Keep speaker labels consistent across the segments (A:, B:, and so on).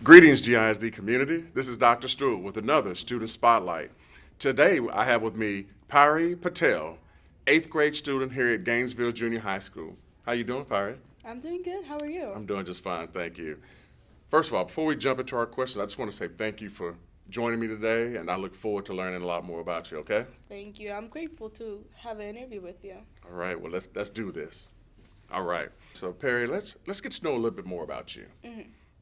A: Greetings, GISD community. This is Dr. Stewart with another Student Spotlight. Today, I have with me Pari Patel, 8th grade student here at Gainesville Junior High School. How you doing, Pari?
B: I'm doing good. How are you?
A: I'm doing just fine, thank you. First of all, before we jump into our questions, I just want to say thank you for joining me today, and I look forward to learning a lot more about you, okay?
B: Thank you. I'm grateful to have an interview with you.
A: All right, well, let's do this. All right, so Perry, let's get to know a little bit more about you.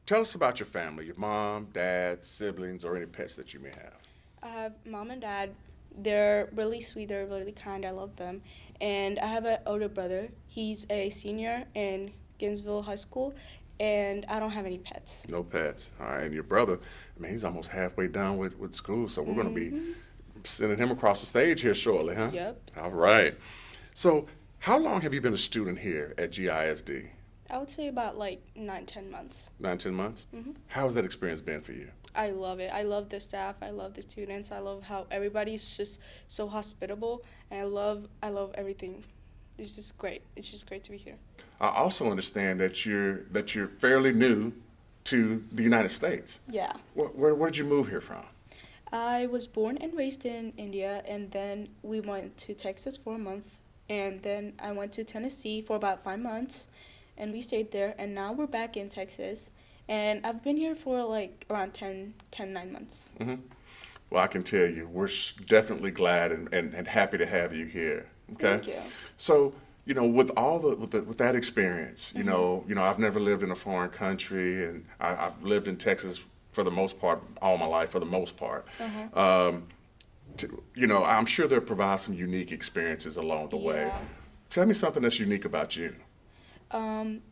A: Tell us about your family, your mom, dad, siblings, or any pets that you may have.
B: I have mom and dad. They're really sweet. They're really kind. I love them. And I have an older brother. He's a senior in Gainesville High School, and I don't have any pets.
A: No pets. All right, and your brother, I mean, he's almost halfway done with school, so we're going to be sending him across the stage here shortly, huh?
B: Yep.
A: All right. So how long have you been a student here at GISD?
B: I would say about like 9-10 months.
A: 9-10 months? How has that experience been for you?
B: I love it. I love the staff. I love the students. I love how everybody's just so hospitable, and I love everything. It's just great. It's just great to be here.
A: I also understand that you're fairly new to the United States.
B: Yeah.
A: Where did you move here from?
B: I was born and raised in India, and then we went to Texas for a month, and then I went to Tennessee for about 5 months, and we stayed there, and now we're back in Texas, and I've been here for like around 9 months.
A: Well, I can tell you, we're definitely glad and happy to have you here. Okay.
B: Thank you.
A: So, with all with that experience, you know, I've never lived in a foreign country, and I've lived in Texas for the most part all my life, for the most part. I'm sure they'll provide some unique experiences along the way.
B: Yeah.
A: Tell me something that's unique about you.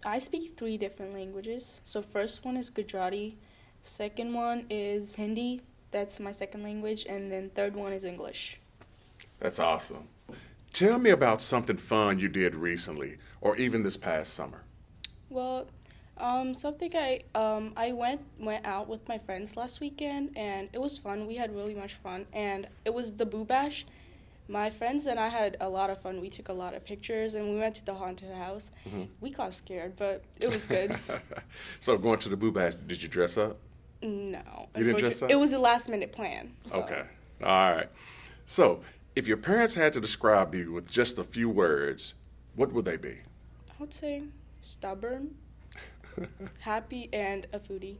B: I speak 3 different languages. So first one is Gujarati, second one is Hindi, that's my second language, and then third one is English.
A: That's awesome. Tell me about something fun you did recently, or even this past summer.
B: Well, something I went out with my friends last weekend, and it was fun. We had really much fun, and it was the Boo Bash. My friends and I had a lot of fun. We took a lot of pictures, and we went to the haunted house. We got scared, but it was good.
A: So going to the Boo Bash, did you dress up?
B: No.
A: You didn't dress up?
B: It was a last-minute plan. So.
A: Okay. All right. So if your parents had to describe you with just a few words, what would they be?
B: I would say stubborn, happy, and a foodie.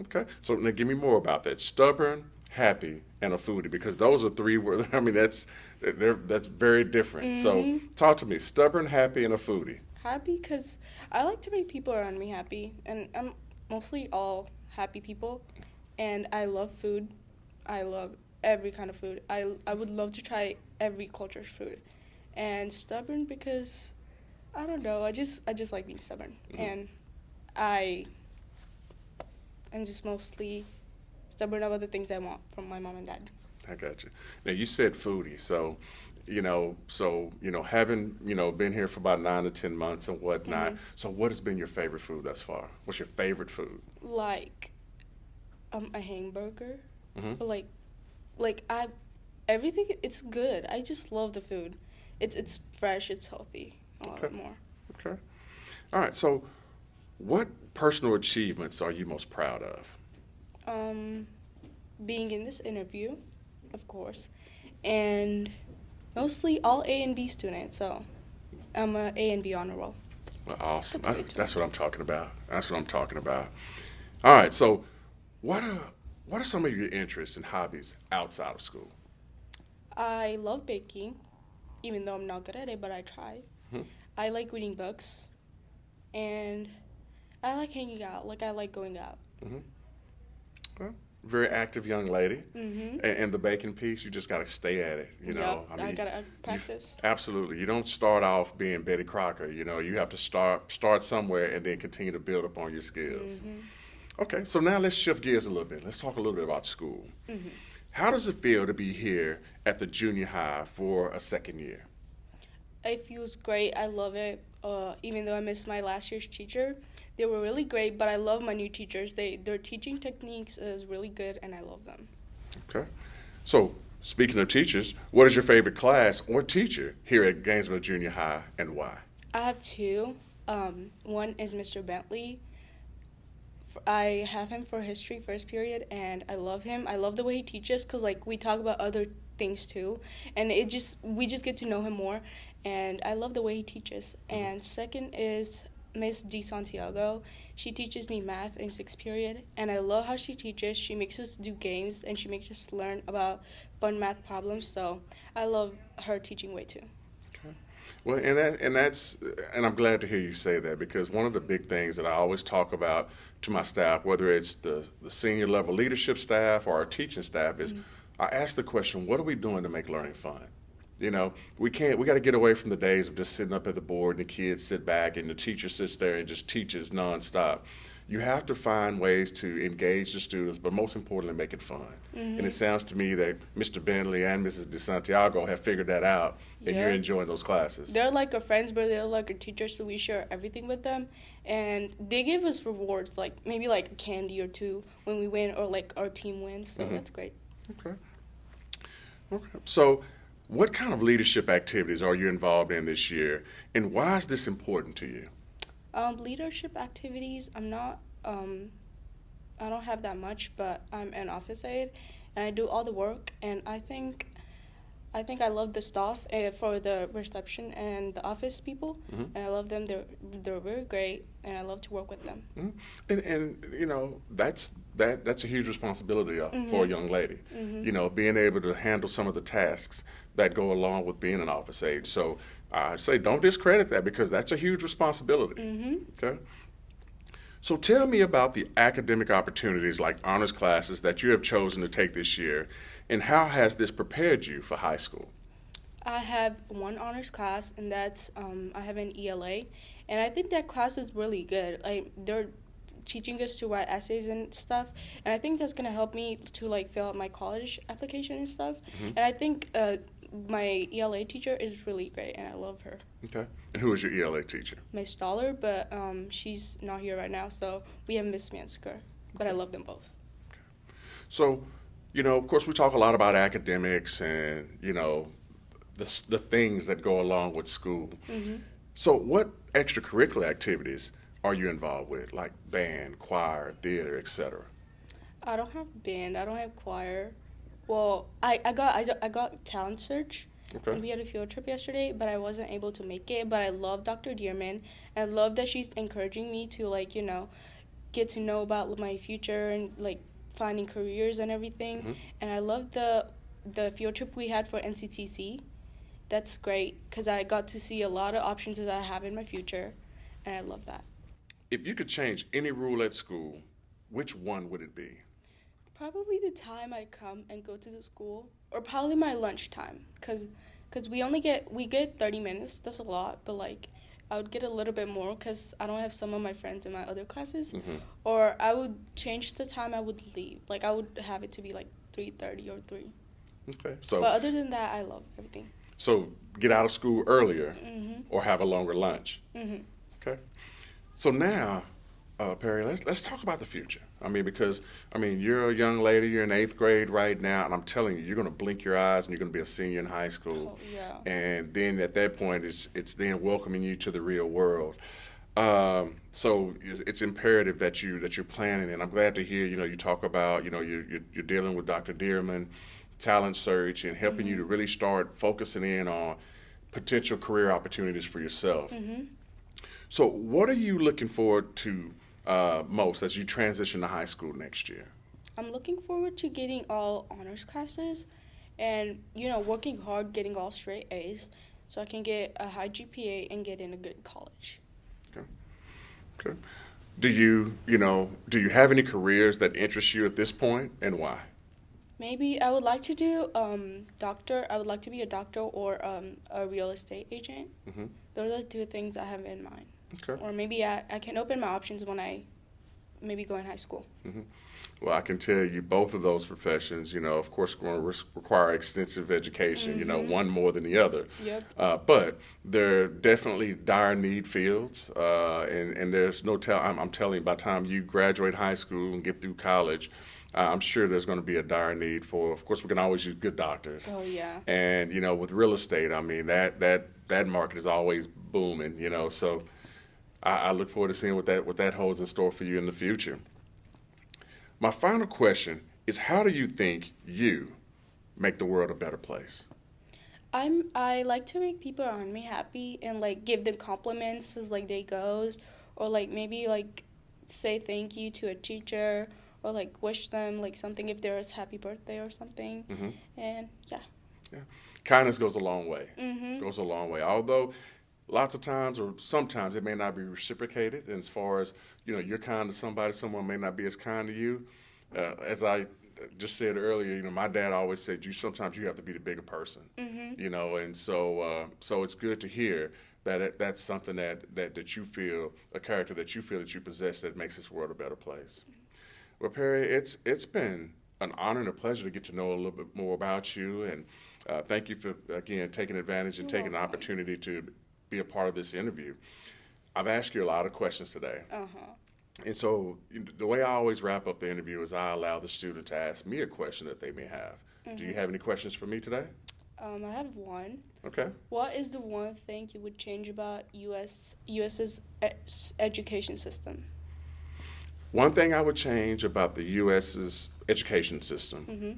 A: Okay. So now give me more about that. Stubborn, happy, and a foodie, because those are 3 words. I mean, that's very different. So talk to me. Stubborn, happy, and a foodie.
B: Happy because I like to make people around me happy, and I'm mostly all happy people, and I love food. I love every kind of food. I would love to try every culture's food. And stubborn because I don't know, I just like being stubborn. And I'm just mostly stubborn about the things I want from my mom and dad.
A: I got you. Now you said foodie, so having been here for about 9 to 10 months and whatnot. So what has been your favorite food thus far? What's your favorite food?
B: Like a hamburger, but everything. It's good. I just love the food. It's fresh. It's healthy. A lot more.
A: Okay. All right. So, what personal achievements are you most proud of?
B: Being in this interview, of course, and mostly all A and B students. So, I'm a A and B honor roll.
A: Well, awesome. That's what I'm talking about. All right. So, what are some of your interests and hobbies outside of school?
B: I love baking, even though I'm not good at it, but I try. I like reading books, and I like hanging out. Like, I like going out.
A: Well, very active young lady. And the baking piece, you just got to stay at it.
B: Yep, I got to practice.
A: Absolutely. You don't start off being Betty Crocker. You have to start somewhere and then continue to build upon your skills. Okay, so now let's shift gears a little bit. Let's talk a little bit about school. How does it feel to be here at the junior high for a second year?
B: It feels great. I love it. Even though I missed my last year's teacher, they were really great, but I love my new teachers. Their teaching techniques is really good, and I love them.
A: Okay. So, speaking of teachers, what is your favorite class or teacher here at Gainesville Junior High, and why?
B: I have 2. One is Mr. Bentley. I have him for history first period, and I love him. I love the way he teaches because like we talk about other things too, and we just get to know him more, and I love the way he teaches. And second is Miss D Santiago. She teaches me math in sixth period, and I love how she teaches. She makes us do games, and she makes us learn about fun math problems. So I love her teaching way too.
A: Okay. Well, and I'm glad to hear you say that, because one of the big things that I always talk about to my staff, whether it's the senior level leadership staff or our teaching staff, is I ask the question, what are we doing to make learning fun? You know, we got to get away from the days of just sitting up at the board and the kids sit back and the teacher sits there and just teaches nonstop. You have to find ways to engage the students, but most importantly, make it fun. And it sounds to me that Mr. Bentley and Mrs. DeSantiago have figured that out, and you're enjoying those classes.
B: They're like our friends, but they're like our teachers, so we share everything with them. And they give us rewards, like maybe like a candy or two when we win, or like our team wins, so that's great.
A: Okay. So what kind of leadership activities are you involved in this year, and why is this important to you?
B: Leadership activities, I'm not, I don't have that much, but I'm an office aide, and I do all the work, and I think I love the staff for the reception and the office people, and I love them. They're very great, and I love to work with them.
A: And you know, that's a huge responsibility for a young lady. You know, being able to handle some of the tasks that go along with being an office aide. So I say don't discredit that, because that's a huge responsibility. Okay. So tell me about the academic opportunities like honors classes that you have chosen to take this year, and how has this prepared you for high school?
B: I have one honors class, and that's I have an ELA, and I think that class is really good. Like they're teaching us to write essays and stuff, and I think that's gonna help me to like fill out my college application and stuff. And I think my ELA teacher is really great, and I love her.
A: Okay. And who is your ELA teacher?
B: Miss Stoller, but she's not here right now, so we have Miss Mansker, but I love them both.
A: Okay. So, you know, of course, we talk a lot about academics and, you know, the things that go along with school. So what extracurricular activities are you involved with, like band, choir, theater, etc.?
B: I don't have band. I don't have choir. Well, I got talent search.
A: Okay.
B: And we had a field trip yesterday, but I wasn't able to make it. But I love Dr. Dearman. I love that she's encouraging me to, like, you know, get to know about my future and, like, finding careers and everything. And I love the field trip we had for NCTC. That's great because I got to see a lot of options that I have in my future, and I love that.
A: If you could change any rule at school, which one would it be?
B: Probably the time I come and go to the school, or probably my lunchtime, because we get 30 minutes. That's a lot, but like I would get a little bit more because I don't have some of my friends in my other classes. Or I would change the time I would leave. Like I would have it to be like 3:30 or 3.
A: Okay. So,
B: but other than that, I love everything.
A: So get out of school earlier, or have a longer lunch. Okay. So now, Pari, let's talk about the future. I mean, because you're a young lady, you're in 8th grade right now, and I'm telling you, you're going to blink your eyes and you're going to be a senior in high school.
B: Oh, yeah.
A: And then at that point, it's then welcoming you to the real world. So it's imperative that you're planning, and I'm glad to hear you talk about you're dealing with Dr. Dearman, talent search, and helping you to really start focusing in on potential career opportunities for yourself. So what are you looking forward to most as you transition to high school next year?
B: I'm looking forward to getting all honors classes and, working hard, getting all straight A's so I can get a high GPA and get in a good college.
A: Okay. Do you have any careers that interest you at this point, and why?
B: Maybe I would like to do doctor. I would like to be a doctor or a real estate agent. Those are the 2 things I have in mind.
A: Okay.
B: Or maybe I can open my options when I maybe go in high school.
A: Well, I can tell you both of those professions, of course, going to require extensive education, one more than the other.
B: Yep.
A: But they're definitely dire need fields, and there's no I'm telling you, by the time you graduate high school and get through college, I'm sure there's going to be a dire need for, of course, we can always use good doctors.
B: Oh, yeah.
A: And, with real estate, that market is always booming, so I look forward to seeing what that holds in store for you in the future. My final question is, how do you think you make the world a better place?
B: I like to make people around me happy and like give them compliments as like day goes, or like maybe like say thank you to a teacher, or like wish them like something if there's happy birthday or something.
A: Hmm.
B: And yeah.
A: Yeah. Kindness goes a long way.
B: Mhm.
A: Goes a long way. Although lots of times or sometimes it may not be reciprocated. And as far as, you're kind to somebody, someone may not be as kind to you. As I just said earlier, my dad always said, sometimes you have to be the bigger person.
B: Mhm.
A: And so it's good to hear that that's something that you feel, a character that you feel that you possess, that makes this world a better place. Well, Perry, it's been an honor and a pleasure to get to know a little bit more about you, and thank you for, again, taking advantage and
B: You're
A: taking the
B: welcome.
A: opportunity to be a part of this interview. I've asked you a lot of questions today,
B: Uh-huh.
A: and so the way I always wrap up the interview is I allow the student to ask me a question that they may have. Do you
B: Mhm.
A: have any questions for me today?
B: I have one.
A: Okay.
B: What is the one thing you would change about US's education system?
A: One thing I would change about the U.S.'s education system,
B: Mhm.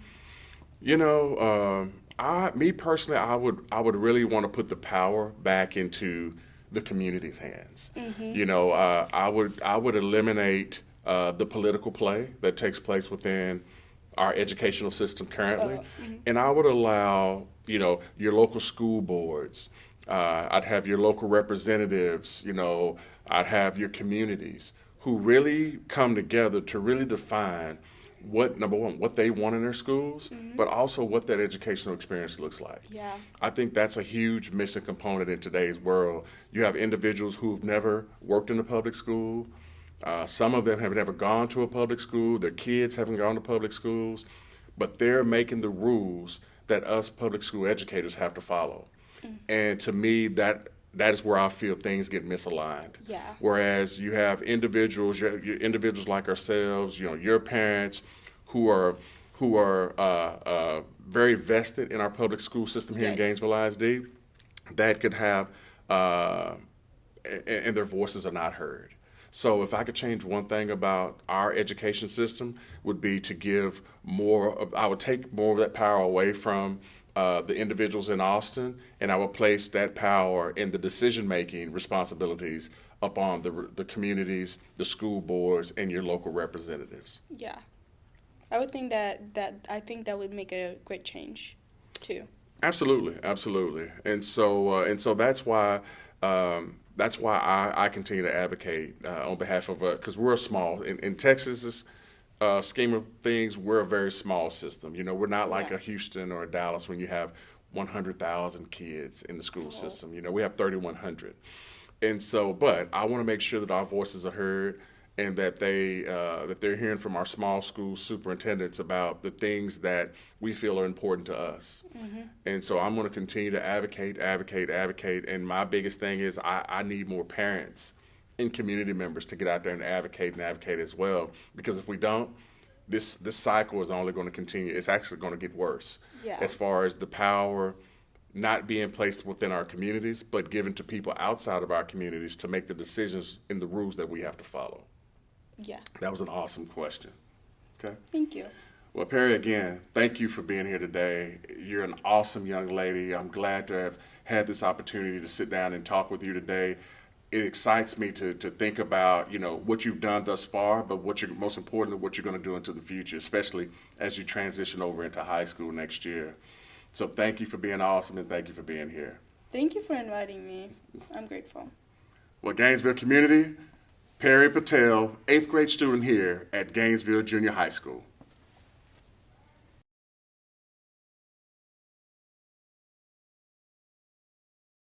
A: me personally, I would really want to put the power back into the community's hands.
B: Mhm.
A: I would eliminate the political play that takes place within our educational system currently,
B: Mhm.
A: and I would allow your local school boards. I'd have your local representatives. I'd have your communities who really come together to really define what, number one, what they want in their schools,
B: Mhm.
A: but also what that educational experience looks like.
B: Yeah.
A: I think that's a huge missing component in today's world. You have individuals who've never worked in a public school. Some of them have never gone to a public school. Their kids haven't gone to public schools, but they're making the rules that us public school educators have to follow.
B: Mm.
A: And to me, that is where I feel things get misaligned.
B: Yeah.
A: Whereas you have your individuals like ourselves, your parents, who are very vested in our public school system here in
B: Yeah.
A: Gainesville ISD, that could have, and their voices are not heard. So if I could change one thing about our education system, would be to give more. I would take more of that power away from the individuals in Austin, and I would place that power in the decision-making responsibilities upon the communities, the school boards, and your local representatives.
B: Yeah. I would think that would make a great change, too.
A: Absolutely, absolutely, and so that's why I continue to advocate on behalf of, because we're a small in Texas's scheme of things, we're a very small system. We're not like
B: Yeah.
A: a Houston or a Dallas when you have 100,000 kids in the school
B: Oh.
A: system. We have 3,100, and so, but I want to make sure that our voices are heard, and that they're hearing from our small school superintendents about the things that we feel are important to us.
B: Mhm.
A: And so I'm going to continue to advocate, advocate, advocate. And my biggest thing is I need more parents and community members to get out there and advocate as well. Because if we don't, this cycle is only going to continue. It's actually going to get worse
B: Yeah.
A: as far as the power not being placed within our communities, but given to people outside of our communities to make the decisions and the rules that we have to follow.
B: Yeah.
A: That was an awesome question. Okay.
B: Thank you.
A: Well, Perry, again, thank you for being here today. You're an awesome young lady. I'm glad to have had this opportunity to sit down and talk with you today. It excites me to think about, what you've done thus far, but most importantly, what you're going to do into the future, especially as you transition over into high school next year. So thank you for being awesome, and thank you for being here.
B: Thank you for inviting me. I'm grateful.
A: Well, Gainesville community, Pari Patel, 8th grade student here at Gainesville Junior High School.